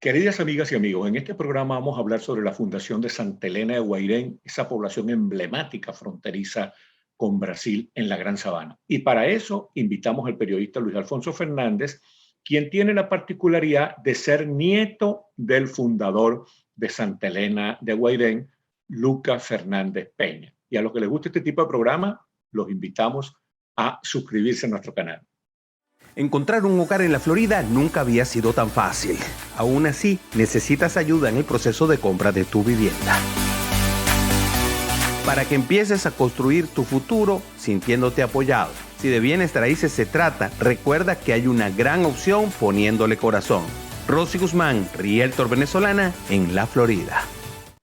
Queridas amigas y amigos, en este programa vamos a hablar sobre la fundación de Santa Elena de Guairén, esa población emblemática fronteriza con Brasil en la Gran Sabana. Y para eso invitamos al periodista Luis Alfonso Fernández, quien tiene la particularidad de ser nieto del fundador de Santa Elena de Guairén, Lucas Fernández Peña. Y a los que les guste este tipo de programa, los invitamos a suscribirse a nuestro canal. Encontrar un hogar en la Florida nunca había sido tan fácil. Aún así, necesitas ayuda en el proceso de compra de tu vivienda. Para que empieces a construir tu futuro sintiéndote apoyado. Si de bienes raíces se trata, recuerda que hay una gran opción poniéndole corazón. Rosy Guzmán, Realtor venezolana en la Florida.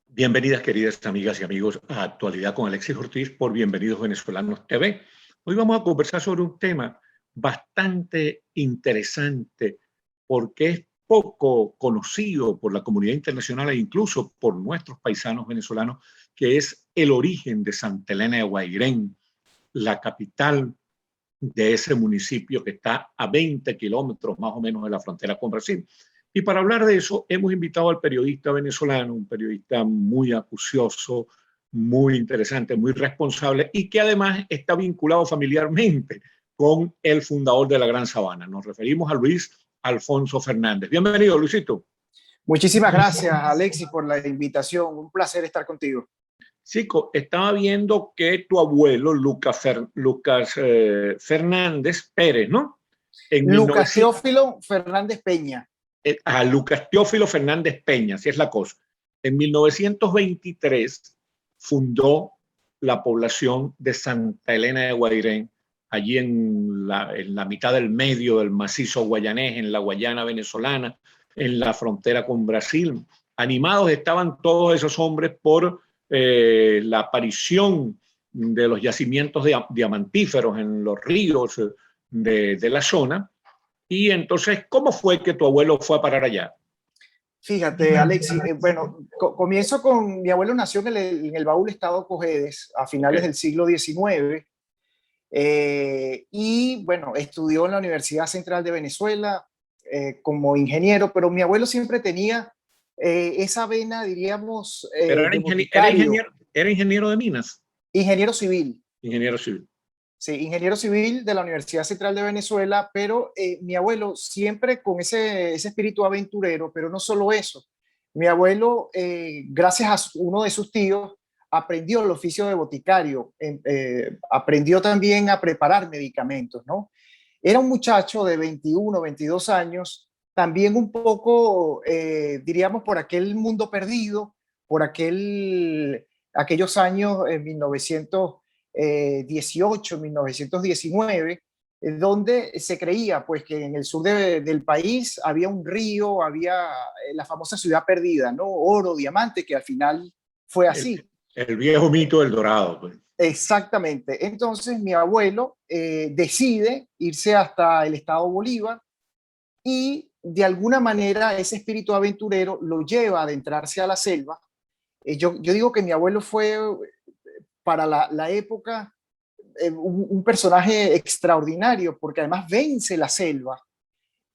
Bienvenidas, queridas amigas y amigos, a Actualidad con Alexis Ortiz por Bienvenidos Venezolanos TV. Hoy vamos a conversar sobre un tema bastante interesante porque es poco conocido por la comunidad internacional e incluso por nuestros paisanos venezolanos, que es el origen de Santa Elena de Guairén, la capital de ese municipio que está a 20 kilómetros más o menos de la frontera con Brasil. Y para hablar de eso hemos invitado al periodista venezolano, un periodista muy acucioso, muy interesante, muy responsable y que además está vinculado familiarmente con el fundador de la Gran Sabana. Nos referimos a Luis Alfonso Fernández. Bienvenido, Luisito. Muchísimas gracias, Alexis, por la invitación. Un placer estar contigo. Chico, estaba viendo que tu abuelo, Lucas Fernández Pérez, ¿no? Lucas Teófilo Fernández Peña. A Lucas Teófilo Fernández Peña, así es la cosa. En 1923 fundó la población de Santa Elena de Guairén, allí en la mitad del medio del macizo guayanés, en la Guayana venezolana, en la frontera con Brasil. Animados estaban todos esos hombres por la aparición de los yacimientos diamantíferos en los ríos de la zona. Y entonces, ¿cómo fue que tu abuelo fue a parar allá? Fíjate, Alexis, bueno, comienzo con, mi abuelo nació en el Baúl, estado Cojedes, a finales del siglo XIX, y bueno, estudió en la Universidad Central de Venezuela como ingeniero, pero mi abuelo siempre tenía esa vena, diríamos, Pero era ingeniero de minas. Ingeniero civil. Ingeniero civil. Sí, ingeniero civil de la Universidad Central de Venezuela, pero mi abuelo siempre con ese espíritu aventurero, pero no solo eso. Mi abuelo, gracias a uno de sus tíos, aprendió el oficio de boticario, aprendió también a preparar medicamentos, ¿no? Era un muchacho de 21, 22 años, también un poco, diríamos, por aquel mundo perdido, por aquellos años en 1918, 1919, donde se creía pues que en el sur del país había un río, había la famosa ciudad perdida, ¿no? Oro, diamante, que al final fue así. El viejo mito del Dorado. Pues. Exactamente. Entonces mi abuelo decide irse hasta el estado Bolívar y de alguna manera ese espíritu aventurero lo lleva a adentrarse a la selva. Yo digo que mi abuelo fue para la época un personaje extraordinario porque además vence la selva,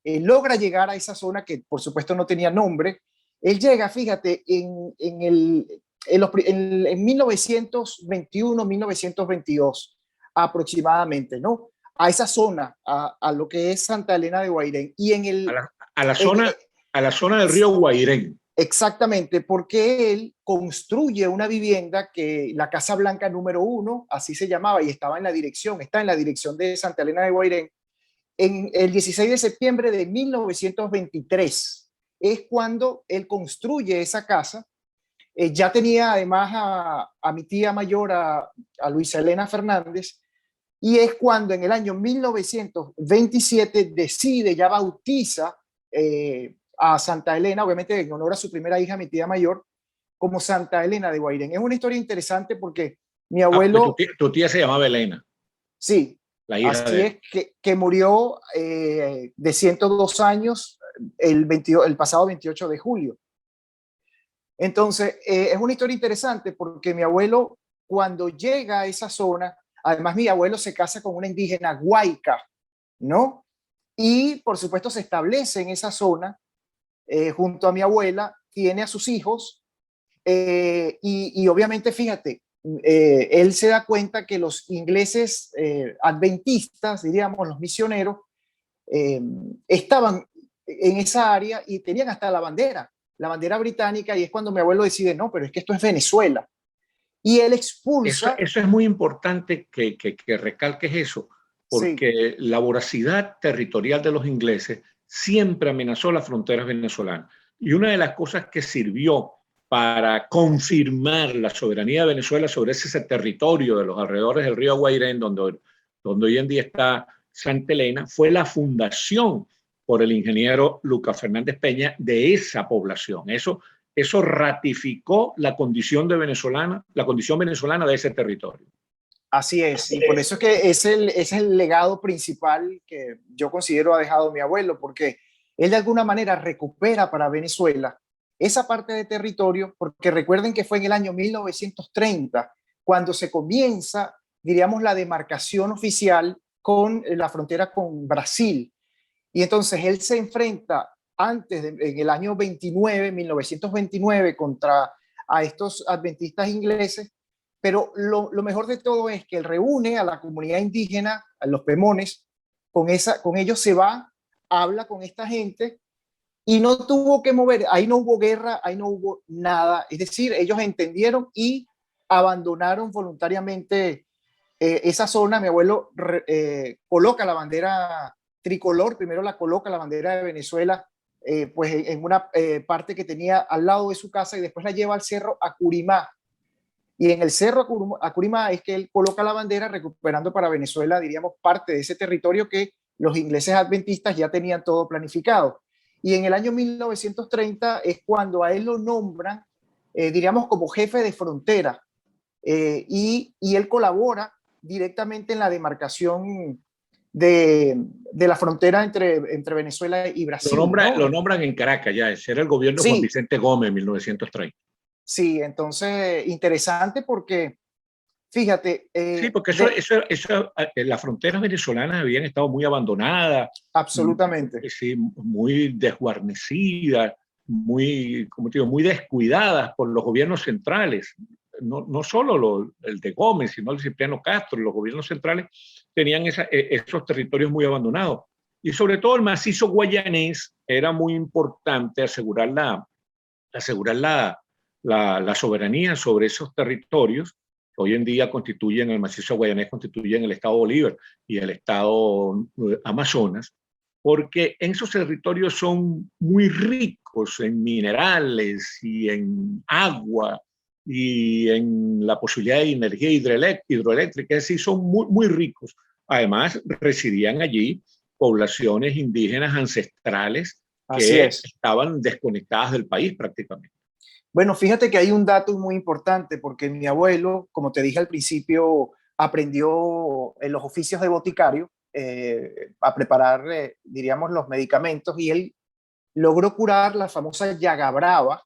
logra llegar a esa zona que por supuesto no tenía nombre. Él llega, fíjate, en 1921, 1922 aproximadamente, ¿no? A esa zona, a lo que es Santa Elena de Guairén. Y a la zona del río Guairén. Exactamente, porque él construye una vivienda que la Casa Blanca número 1, así se llamaba, y está en la dirección de Santa Elena de Guairén, en el 16 de septiembre de 1923. Es cuando él construye esa casa. Ya tenía además a mi tía mayor, a Luisa Elena Fernández, y es cuando en el año 1927 decide, ya bautiza a Santa Elena, obviamente en honor a su primera hija, mi tía mayor, como Santa Elena de Guairén. Es una historia interesante porque mi abuelo... Tu tía se llamaba Elena. Sí, la hija así es, que murió de 102 años el pasado 28 de julio. Entonces, es una historia interesante porque mi abuelo, cuando llega a esa zona, además mi abuelo se casa con una indígena huayca, ¿no? Y por supuesto se establece en esa zona. junto a mi abuela, tiene a sus hijos y obviamente, fíjate, él se da cuenta que los ingleses adventistas, diríamos, los misioneros, estaban en esa área y tenían hasta la bandera británica, y es cuando mi abuelo decide, no, pero es que esto es Venezuela. Y él expulsa. Eso es muy importante que recalques eso, porque sí, la voracidad territorial de los ingleses siempre amenazó las fronteras venezolanas. Y una de las cosas que sirvió para confirmar la soberanía de Venezuela sobre ese territorio de los alrededores del río Guairén, donde hoy en día está Santa Elena, fue la fundación por el ingeniero Lucas Fernández Peña de esa población. Eso ratificó la condición venezolana de ese territorio. Así es, y por eso es que es el legado principal que yo considero ha dejado mi abuelo, porque él de alguna manera recupera para Venezuela esa parte de territorio, porque recuerden que fue en el año 1930 cuando se comienza, diríamos, la demarcación oficial con la frontera con Brasil. Y entonces él se enfrenta en el año 1929, contra a estos adventistas ingleses, pero lo mejor de todo es que él reúne a la comunidad indígena, a los Pemones, con ellos se va, habla con esta gente y no tuvo que mover, ahí no hubo guerra, ahí no hubo nada, es decir, ellos entendieron y abandonaron voluntariamente esa zona. Mi abuelo coloca la bandera tricolor, primero la coloca la bandera de Venezuela, pues en una parte que tenía al lado de su casa, y después la lleva al cerro Acurimá. Y en el cerro Acurimá es que él coloca la bandera, recuperando para Venezuela, diríamos, parte de ese territorio que los ingleses adventistas ya tenían todo planificado. Y en el año 1930 es cuando a él lo nombran, diríamos, como jefe de frontera, y él colabora directamente en la demarcación de la frontera entre Venezuela y Brasil. Lo nombran en Caracas ya, ese era el gobierno de Juan Vicente Gómez en 1930. Sí, entonces interesante porque, fíjate. Sí, porque las fronteras venezolanas habían estado muy abandonadas. Absolutamente. Sí, muy desguarnecidas, muy descuidadas por los gobiernos centrales. No solo el de Gómez, sino el de Cipriano Castro. Los gobiernos centrales tenían esos territorios muy abandonados. Y sobre todo el macizo guayanés era muy importante asegurar la soberanía sobre esos territorios que hoy en día constituyen el macizo guayanés, constituyen el estado Bolívar y el estado Amazonas, porque en esos territorios son muy ricos en minerales y en agua y en la posibilidad de energía hidroeléctrica, es decir, son muy ricos. Además, residían allí poblaciones indígenas ancestrales que estaban desconectadas del país prácticamente. Bueno, fíjate que hay un dato muy importante, porque mi abuelo, como te dije al principio, aprendió en los oficios de boticario a preparar, diríamos, los medicamentos, y él logró curar la famosa llaga brava,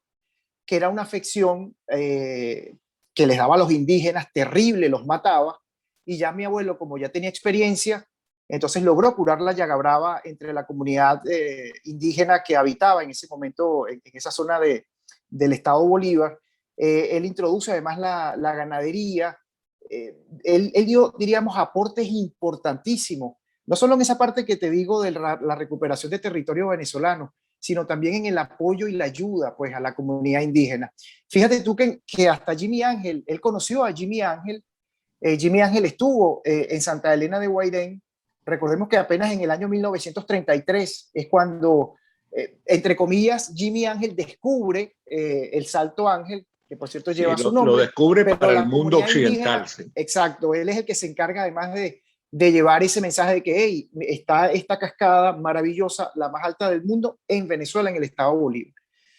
que era una afección que les daba a los indígenas, terrible, los mataba, y ya mi abuelo, como ya tenía experiencia, entonces logró curar la llaga brava entre la comunidad indígena que habitaba en ese momento en esa zona del estado Bolívar. Él introduce además la ganadería. Él dio, diríamos, aportes importantísimos, no solo en esa parte que te digo de la recuperación de territorio venezolano, sino también en el apoyo y la ayuda, pues, a la comunidad indígena. Fíjate tú que hasta Jimmy Ángel, él conoció a Jimmy Ángel. Jimmy Ángel estuvo en Santa Elena de Guairén. Recordemos que apenas en el año 1933 es cuando, entre comillas, Jimmy Ángel descubre el Salto Ángel, que por cierto lleva su nombre. Lo descubre para el mundo occidental. Indígena, sí. Exacto, él es el que se encarga además de llevar ese mensaje de que hey, está esta cascada maravillosa, la más alta del mundo, en Venezuela, en el estado Bolívar.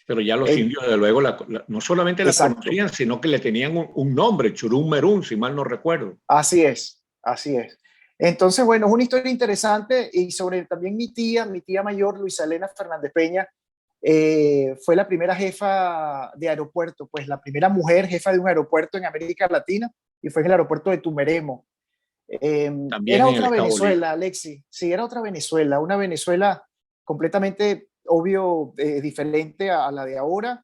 Pero ya los indios, desde luego, no solamente la conocían, sino que le tenían un nombre, Churum Merún, si mal no recuerdo. Así es, así es. Entonces, bueno, es una historia interesante. Y sobre también mi tía mayor, Luisa Elena Fernández Peña, fue la primera jefa de aeropuerto, pues la primera mujer jefa de un aeropuerto en América Latina, y fue en el aeropuerto de Tumeremo. Era otra Venezuela, Alexi. Sí, era otra Venezuela, una Venezuela completamente obvio, diferente a la de ahora.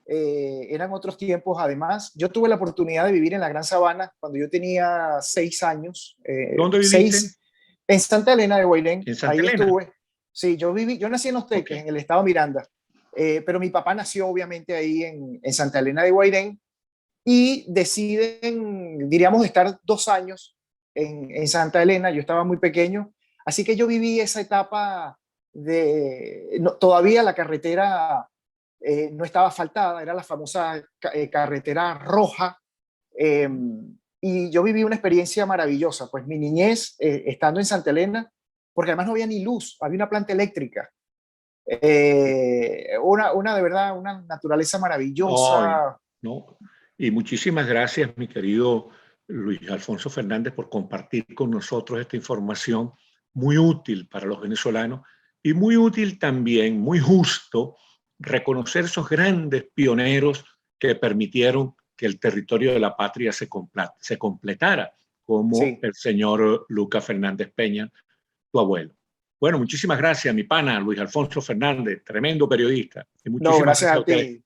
Eran otros tiempos además. Yo tuve la oportunidad de vivir en la Gran Sabana cuando yo tenía 6 años. ¿Dónde viviste? En Santa Elena de Guairén. En Santa Ahí Elena. estuve. Sí, yo nací en Los Teques, Okay. en el estado Miranda. Pero mi papá nació obviamente ahí en Santa Elena de Guairén y deciden, diríamos, estar 2 años en Santa Elena. Yo estaba muy pequeño, así que yo viví esa etapa todavía la carretera no estaba asfaltada, era la famosa carretera roja, eh, y yo viví una experiencia maravillosa, pues mi niñez estando en Santa Elena, porque además no había ni luz, había una planta eléctrica, una de verdad, una naturaleza Ay, maravillosa. no. Y muchísimas gracias, mi querido Luis Alfonso Fernández, por compartir con nosotros esta información muy útil para los venezolanos y muy útil también, muy justo, reconocer esos grandes pioneros que permitieron que el territorio de la patria se completara, como Sí. el señor Lucas Fernández Peña, tu abuelo. Bueno, muchísimas gracias, mi pana Luis Alfonso Fernández, tremendo periodista. Y No, muchísimas gracias gracias a a ustedes. ti.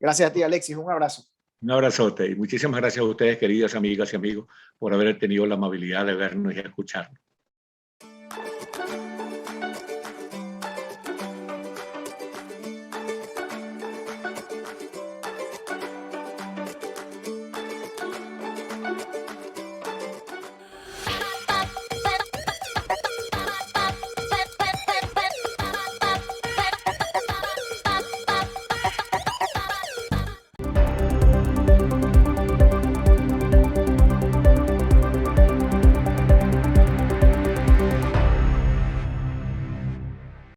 Gracias a ti, Alexis. Un abrazo. Un abrazote y muchísimas gracias a ustedes, queridas amigas y amigos, por haber tenido la amabilidad de vernos y escucharnos.